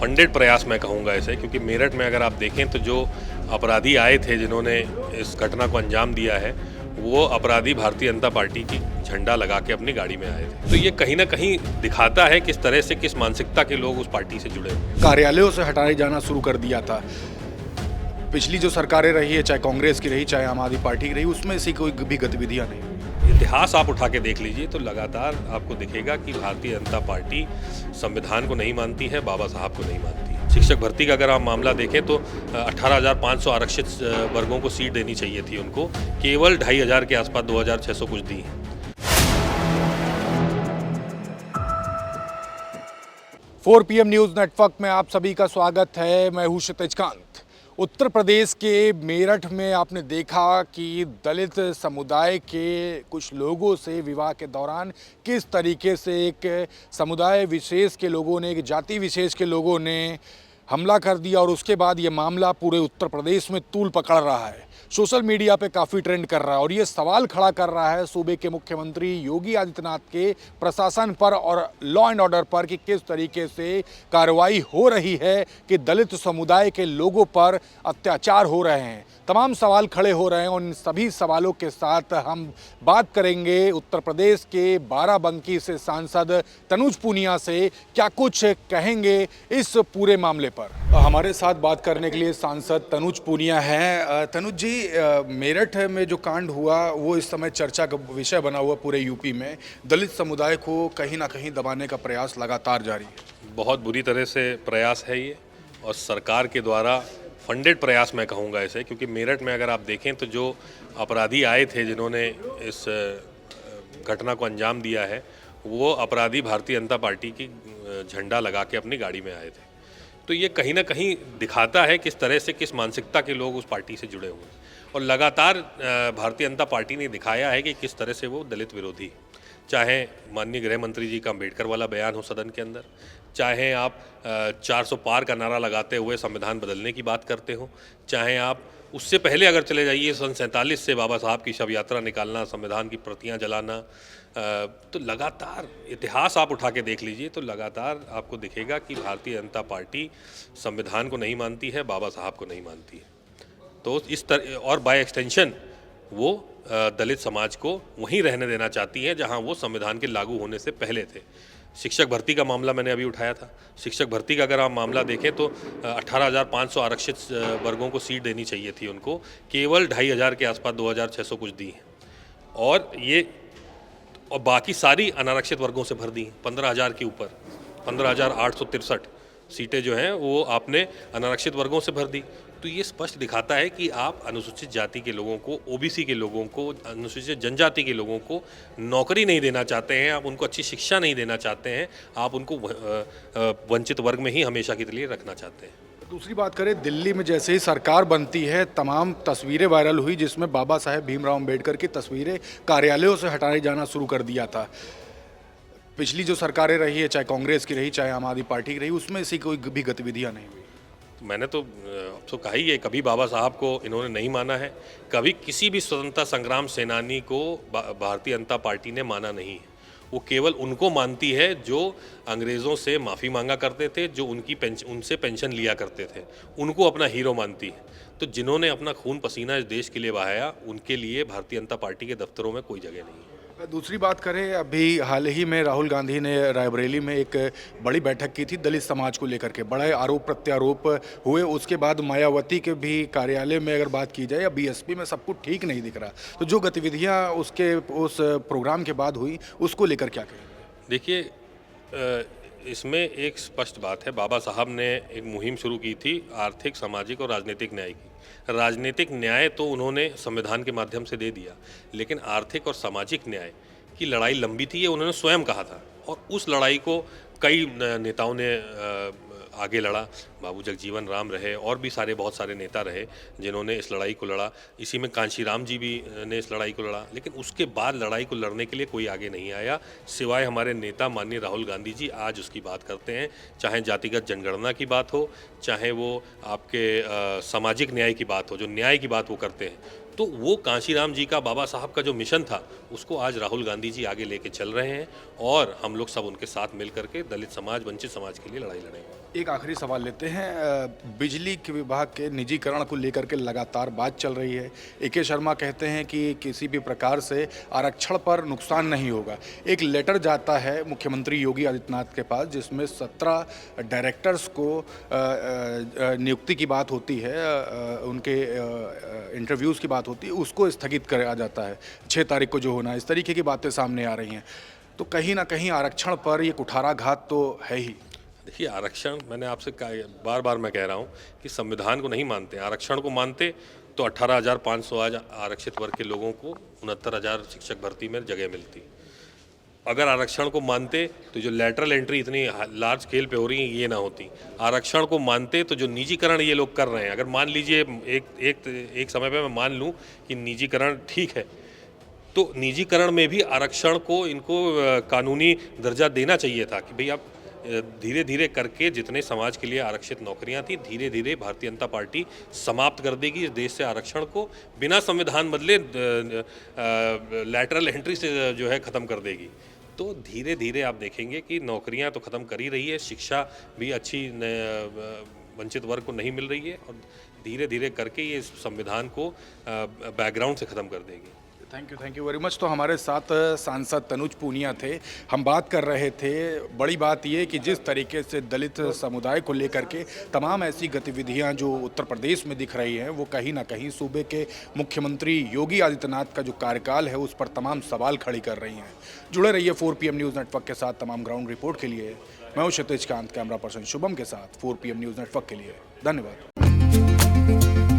Funded प्रयास मैं कहूँगा इसे, क्योंकि मेरठ में अगर आप देखें तो जो अपराधी आए थे जिन्होंने इस घटना को अंजाम दिया है, वो अपराधी भारतीय जनता पार्टी की झंडा लगा के अपनी गाड़ी में आए थे। तो ये कहीं ना कहीं दिखाता है किस तरह से, किस मानसिकता के लोग उस पार्टी से जुड़े हैं। कार्यालयों से हटाए जाना शुरू कर दिया था। पिछली जो सरकारें रही है, चाहे कांग्रेस की रही चाहे आम आदमी पार्टी की रही, उसमें ऐसी कोई भी गतिविधियां नहीं। इतिहास आप उठा के देख लीजिए तो लगातार आपको दिखेगा कि भारतीय जनता पार्टी संविधान को नहीं मानती है, बाबा साहब को नहीं मानती है। शिक्षक भर्ती का अगर आप मामला देखें तो 18,500 आरक्षित वर्गों को सीट देनी चाहिए थी उनको, केवल 2,500 के आसपास 2,600 कुछ दी है। 4 PM न्यूज़ नेटवर्क में आप सभी का स्वागत है। मैं हूं क्षितिज कांत। उत्तर प्रदेश के मेरठ में आपने देखा कि दलित समुदाय के कुछ लोगों से विवाह के दौरान किस तरीके से एक समुदाय विशेष के लोगों ने, एक जाति विशेष के लोगों ने हमला कर दिया और उसके बाद ये मामला पूरे उत्तर प्रदेश में तूल पकड़ रहा है। सोशल मीडिया पे काफ़ी ट्रेंड कर रहा है और ये सवाल खड़ा कर रहा है सूबे के मुख्यमंत्री योगी आदित्यनाथ के प्रशासन पर और लॉ एंड ऑर्डर पर कि किस तरीके से कार्रवाई हो रही है कि दलित समुदाय के लोगों पर अत्याचार हो रहे हैं। तमाम सवाल खड़े हो रहे हैं और इन सभी सवालों के साथ हम बात करेंगे उत्तर प्रदेश के बाराबंकी से सांसद तनुज पूनिया से, क्या कुछ कहेंगे इस पूरे मामले पर। हमारे साथ बात करने के लिए सांसद तनुज पूनिया हैं। तनुज जी, मेरठ में जो कांड हुआ वो इस समय चर्चा का विषय बना हुआ पूरे यूपी में। दलित समुदाय को कहीं ना कहीं दबाने का प्रयास लगातार जारी है। बहुत बुरी तरह से प्रयास है ये, और सरकार के द्वारा फंडेड प्रयास मैं कहूँगा इसे, क्योंकि मेरठ में अगर आप देखें तो जो अपराधी आए थे जिन्होंने इस घटना को अंजाम दिया है, वो अपराधी भारतीय जनता पार्टी की झंडा लगा के अपनी गाड़ी में आए थे। तो ये कहीं ना कहीं दिखाता है किस तरह से, किस मानसिकता के लोग उस पार्टी से जुड़े हुए हैं। और लगातार भारतीय जनता पार्टी ने दिखाया है कि किस तरह से वो दलित विरोधी, चाहे माननीय गृह मंत्री जी का अम्बेडकर वाला बयान हो सदन के अंदर, चाहे आप 400 पार का नारा लगाते हुए संविधान बदलने की बात करते हो, चाहे आप उससे पहले अगर चले जाइए सन 47 से बाबा साहब की शव यात्रा निकालना, संविधान की प्रतियां जलाना, तो लगातार इतिहास आप उठा के देख लीजिए तो लगातार आपको दिखेगा कि भारतीय जनता पार्टी संविधान को नहीं मानती है, बाबा साहब को नहीं मानती है। तो इस तरह और बाय एक्सटेंशन वो दलित समाज को वहीं रहने देना चाहती है जहां वो संविधान के लागू होने से पहले थे। शिक्षक भर्ती का मामला मैंने अभी उठाया था। शिक्षक भर्ती का अगर आप मामला देखें तो 18,500 आरक्षित वर्गों को सीट देनी चाहिए थी उनको, केवल 2,500 के आसपास 2,600 कुछ दी हैं, और बाकी सारी अनारक्षित वर्गों से भर दी हैं। 15,000 के ऊपर 15,863 सीटें जो हैं वो आपने अनारक्षित वर्गों से भर दी। तो ये स्पष्ट दिखाता है कि आप अनुसूचित जाति के लोगों को, ओबीसी के लोगों को, अनुसूचित जनजाति के लोगों को नौकरी नहीं देना चाहते हैं, आप उनको अच्छी शिक्षा नहीं देना चाहते हैं, आप उनको वंचित वर्ग में ही हमेशा के लिए रखना चाहते हैं। दूसरी बात करें, दिल्ली में जैसे ही सरकार बनती है तमाम तस्वीरें वायरल हुई जिसमें बाबा साहेब भीमराव अम्बेडकर की तस्वीरें कार्यालयों से हटाए जाना शुरू कर दिया था। पिछली जो सरकारें रही है, चाहे कांग्रेस की रही चाहे आम आदमी पार्टी की रही, उसमें ऐसी कोई भी गतिविधियां नहीं हुई। मैंने तो कहा ही है, कभी बाबा साहब को इन्होंने नहीं माना है, कभी किसी भी स्वतंत्रता संग्राम सेनानी को भारतीय जनता पार्टी ने माना नहीं है। वो केवल उनको मानती है जो अंग्रेज़ों से माफ़ी मांगा करते थे, जो उनसे पेंशन लिया करते थे, उनको अपना हीरो मानती है। तो जिन्होंने अपना खून पसीना इस देश के लिए बहाया, उनके लिए भारतीय जनता पार्टी के दफ्तरों में कोई जगह नहीं है। दूसरी बात करें, अभी हाल ही में राहुल गांधी ने रायबरेली में एक बड़ी बैठक की थी दलित समाज को लेकर के, बड़े आरोप प्रत्यारोप हुए। उसके बाद मायावती के भी कार्यालय में अगर बात की जाए या बीएसपी में सब कुछ ठीक नहीं दिख रहा। तो जो गतिविधियां उस प्रोग्राम के बाद हुई उसको लेकर क्या कहें? देखिए, इसमें एक स्पष्ट बात है, बाबा साहब ने एक मुहिम शुरू की थी आर्थिक, सामाजिक और राजनीतिक न्याय की। राजनीतिक न्याय तो उन्होंने संविधान के माध्यम से दे दिया, लेकिन आर्थिक और सामाजिक न्याय की लड़ाई लंबी थी, ये उन्होंने स्वयं कहा था, और उस लड़ाई को कई नेताओं ने आगे लड़ा। बाबू जगजीवन राम रहे, और भी बहुत सारे नेता रहे जिन्होंने इस लड़ाई को लड़ा। इसी में कांशीराम जी भी ने इस लड़ाई को लड़ा, लेकिन उसके बाद लड़ाई को लड़ने के लिए कोई आगे नहीं आया सिवाय हमारे नेता माननीय राहुल गांधी जी। आज उसकी बात करते हैं, चाहे जातिगत जनगणना की बात हो, चाहे वो आपके सामाजिक न्याय की बात हो, जो न्याय की बात वो करते हैं। तो वो कांशीराम जी का, बाबा साहब का जो मिशन था, उसको आज राहुल गांधी जी आगे लेके चल रहे हैं, और हम लोग सब उनके साथ मिल करके दलित समाज, वंचित समाज के लिए लड़ाई लड़ेंगे। एक आखिरी सवाल लेते हैं। बिजली के विभाग के निजीकरण को लेकर के लगातार बात चल रही है। ए.के. शर्मा कहते हैं कि किसी भी प्रकार से आरक्षण पर नुकसान नहीं होगा। एक लेटर जाता है मुख्यमंत्री योगी आदित्यनाथ के पास जिसमें 17 डायरेक्टर्स को नियुक्ति की बात होती है, उनके इंटरव्यूज़ की बात होती है, उसको स्थगित करा जाता है 6 तारीख को जो होना है। इस तरीके की बातें सामने आ रही हैं, तो कहीं ना कहीं आरक्षण पर ये कुठाराघात तो है ही। देखिए, आरक्षण मैंने आपसे बार बार मैं कह रहा हूँ कि संविधान को नहीं मानते। आरक्षण को मानते तो 18,500 आज आरक्षित वर्ग के लोगों को 69,000 शिक्षक भर्ती में जगह मिलती। अगर आरक्षण को मानते तो जो लेटरल एंट्री इतनी लार्ज स्केल पे हो रही है ये ना होती। आरक्षण को मानते तो जो निजीकरण ये लोग कर रहे हैं, अगर मान लीजिए एक समय पे मैं मान लूँ कि निजीकरण ठीक है, तो निजीकरण में भी आरक्षण को इनको कानूनी दर्जा देना चाहिए था कि भाई आप धीरे धीरे करके जितने समाज के लिए आरक्षित नौकरियां थी धीरे धीरे भारतीय जनता पार्टी समाप्त कर देगी इस देश से आरक्षण को, बिना संविधान बदले लैटरल एंट्री से जो है ख़त्म कर देगी। तो धीरे धीरे आप देखेंगे कि नौकरियां तो ख़त्म कर ही रही है, शिक्षा भी अच्छी वंचित वर्ग को नहीं मिल रही है और धीरे धीरे करके ये संविधान को बैकग्राउंड से ख़त्म कर देगी। Thank you very much. तो हमारे साथ सांसद तनुज पूनिया थे। हम बात कर रहे थे, बड़ी बात ये कि जिस तरीके से दलित समुदाय को लेकर के तमाम ऐसी गतिविधियां जो उत्तर प्रदेश में दिख रही हैं वो कहीं ना कहीं सूबे के मुख्यमंत्री योगी आदित्यनाथ का जो कार्यकाल है उस पर तमाम सवाल खड़ी कर रही हैं। जुड़े रहिए 4 PM न्यूज़ नेटवर्क के साथ तमाम ग्राउंड रिपोर्ट के लिए। मैं हूँ क्षितिज कांत, कैमरा पर्सन शुभम के साथ 4 PM न्यूज़ नेटवर्क के लिए। धन्यवाद।